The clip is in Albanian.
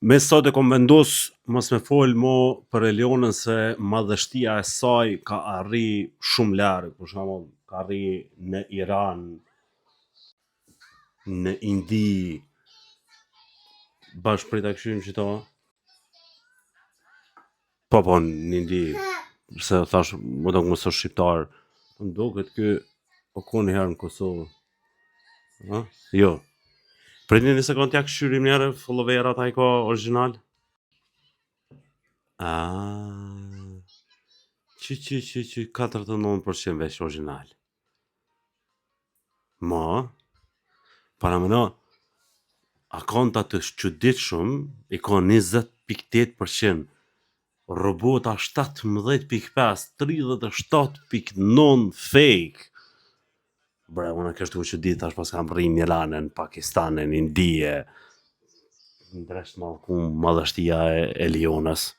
Me sot e kom vendos mos me fol mo për Elionën se madhështia e saj ka arri shumë larg, për shembull, ka arri në Iran, në Indi, bash prit ta këshyrim qito. Po, në Indi, se thash, më do mos është shqiptar, më duket ky o ku një herë në Kosovë. Ha? Jo. Pritni një sekund t'ja këshyrim njerë, followerat a i ka original? Që 49% veç original. Ma, para mëna, akonta të çuditshëm i ka 20.8%, robota 17.5, 37.9 fake. Bre, unë kështu që ditë tash pas kam rrim Milanen, Pakistanen, Indije, në dresht madhështia e Elionës.